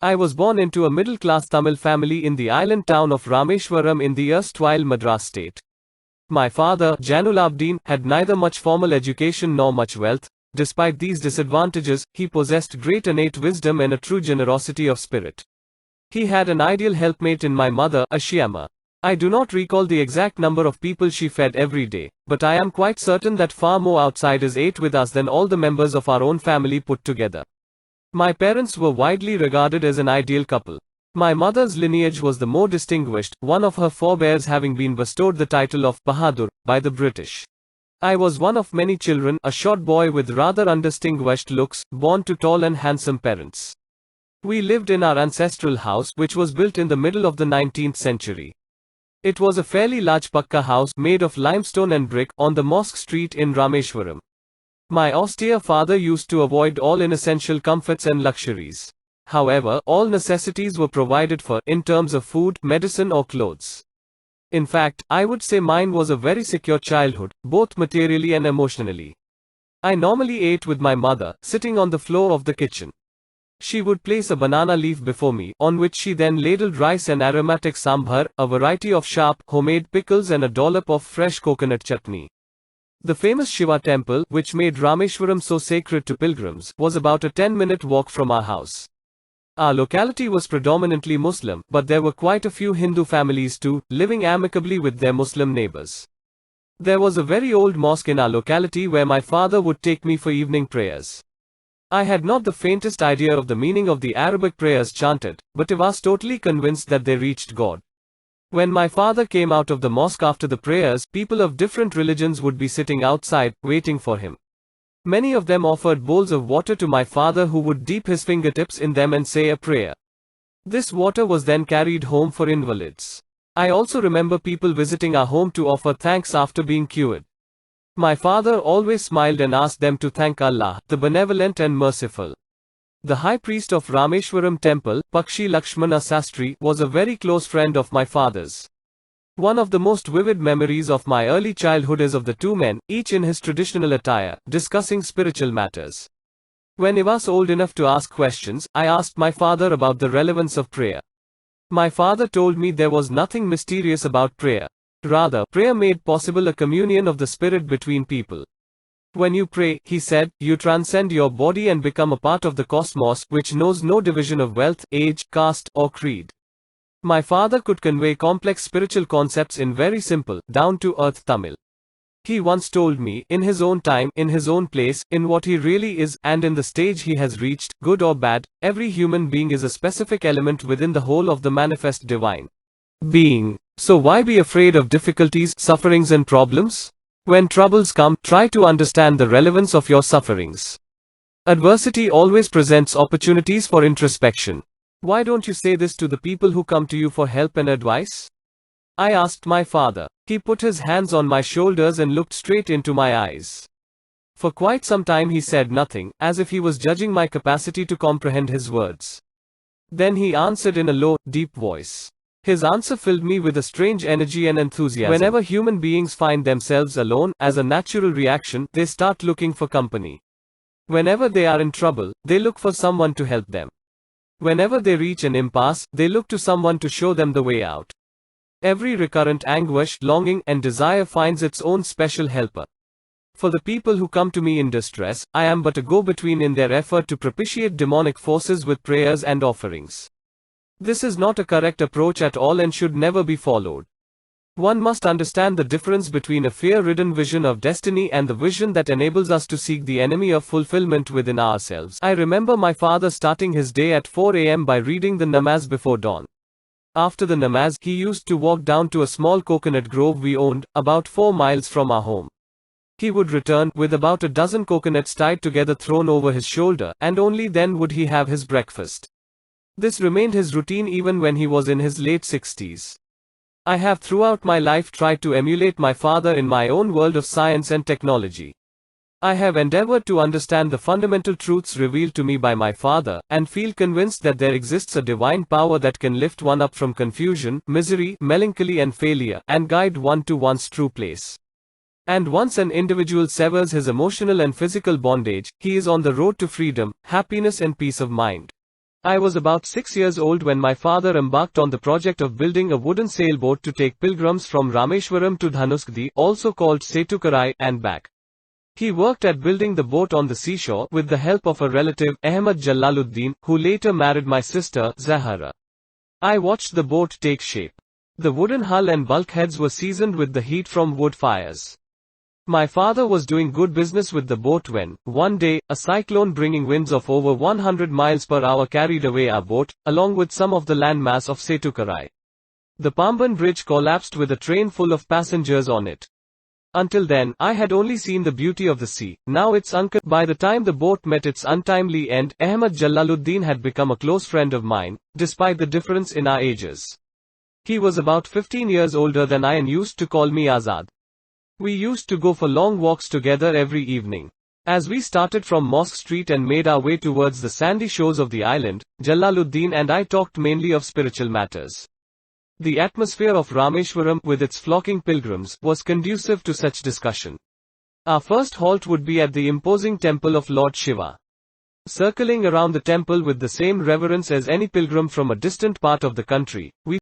I was born into a middle-class Tamil family in the island town of Rameshwaram in the erstwhile Madras state. My father, Janulabdin, had neither much formal education nor much wealth. Despite these disadvantages, he possessed great innate wisdom and a true generosity of spirit. He had an ideal helpmate in my mother, Ashiama. I do not recall the exact number of people she fed every day, but I am quite certain that far more outsiders ate with us than all the members of our own family put together. My parents were widely regarded as an ideal couple. My mother's lineage was the more distinguished, one of her forebears having been bestowed the title of Bahadur by the British. I was one of many children, a short boy with rather undistinguished looks, born to tall and handsome parents. We lived in our ancestral house, which was built in the middle of the 19th century. It was a fairly large pakka house made of limestone and brick on the Mosque Street in Rameshwaram. My austere father used to avoid all inessential comforts and luxuries. However, all necessities were provided for in terms of food, medicine or clothes. In fact, I would say mine was a very secure childhood, both materially and emotionally. I normally ate with my mother, sitting on the floor of the kitchen. She would place a banana leaf before me, on which she then ladled rice and aromatic sambar, a variety of sharp, homemade pickles and a dollop of fresh coconut chutney. The famous Shiva temple, which made Rameshwaram so sacred to pilgrims, was about a 10-minute walk from our house. Our locality was predominantly Muslim, but there were quite a few Hindu families too, living amicably with their Muslim neighbors. There was a very old mosque in our locality where my father would take me for evening prayers. I had not the faintest idea of the meaning of the Arabic prayers chanted, but I was totally convinced that they reached God. When my father came out of the mosque after the prayers, people of different religions would be sitting outside, waiting for him. Many of them offered bowls of water to my father, who would dip his fingertips in them and say a prayer. This water was then carried home for invalids. I also remember people visiting our home to offer thanks after being cured. My father always smiled and asked them to thank Allah, the benevolent and merciful. The high priest of Rameshwaram temple, Pakshi Lakshmana Sastri, was a very close friend of my father's. One of the most vivid memories of my early childhood is of the two men, each in his traditional attire, discussing spiritual matters. When I was old enough to ask questions, I asked my father about the relevance of prayer. My father told me there was nothing mysterious about prayer. Rather, prayer made possible a communion of the spirit between people. When you pray, he said, you transcend your body and become a part of the cosmos, which knows no division of wealth, age, caste, or creed. My father could convey complex spiritual concepts in very simple, down-to-earth Tamil. He once told me, in his own time, in his own place, in what he really is, and in the stage he has reached, good or bad, every human being is a specific element within the whole of the manifest divine being. So why be afraid of difficulties, sufferings and problems? When troubles come, try to understand the relevance of your sufferings. Adversity always presents opportunities for introspection. Why don't you say this to the people who come to you for help and advice? I asked my father. He put his hands on my shoulders and looked straight into my eyes. For quite some time he said nothing, as if he was judging my capacity to comprehend his words. Then he answered in a low, deep voice. His answer filled me with a strange energy and enthusiasm. Whenever human beings find themselves alone, as a natural reaction, they start looking for company. Whenever they are in trouble, they look for someone to help them. Whenever they reach an impasse, they look to someone to show them the way out. Every recurrent anguish, longing, and desire finds its own special helper. For the people who come to me in distress, I am but a go-between in their effort to propitiate demonic forces with prayers and offerings. This is not a correct approach at all and should never be followed. One must understand the difference between a fear-ridden vision of destiny and the vision that enables us to seek the enemy of fulfillment within ourselves. I remember my father starting his day at 4 a.m. by reading the namaz before dawn. After the namaz, he used to walk down to a small coconut grove we owned, about 4 miles from our home. He would return, with about a dozen coconuts tied together thrown over his shoulder, and only then would he have his breakfast. This remained his routine even when he was in his late 60s. I have throughout my life tried to emulate my father in my own world of science and technology. I have endeavored to understand the fundamental truths revealed to me by my father, and feel convinced that there exists a divine power that can lift one up from confusion, misery, melancholy and failure, and guide one to one's true place. And once an individual severs his emotional and physical bondage, he is on the road to freedom, happiness and peace of mind. I was about 6 years old when my father embarked on the project of building a wooden sailboat to take pilgrims from Rameshwaram to Dhanuskdi, also called Setukarai, and back. He worked at building the boat on the seashore with the help of a relative, Ahmad Jalaluddin, who later married my sister, Zahara. I watched the boat take shape. The wooden hull and bulkheads were seasoned with the heat from wood fires. My father was doing good business with the boat when, one day, a cyclone bringing winds of over 100 miles per hour carried away our boat, along with some of the land mass of Setukarai. The Pamban bridge collapsed with a train full of passengers on it. Until then, I had only seen the beauty of the sea. Now it's uncut. By the time the boat met its untimely end, Ahmad Jalaluddin had become a close friend of mine, despite the difference in our ages. He was about 15 years older than I and used to call me Azad. We used to go for long walks together every evening. As we started from Mosque Street and made our way towards the sandy shores of the island, Jalaluddin and I talked mainly of spiritual matters. The atmosphere of Rameshwaram, with its flocking pilgrims, was conducive to such discussion. Our first halt would be at the imposing temple of Lord Shiva. Circling around the temple with the same reverence as any pilgrim from a distant part of the country, we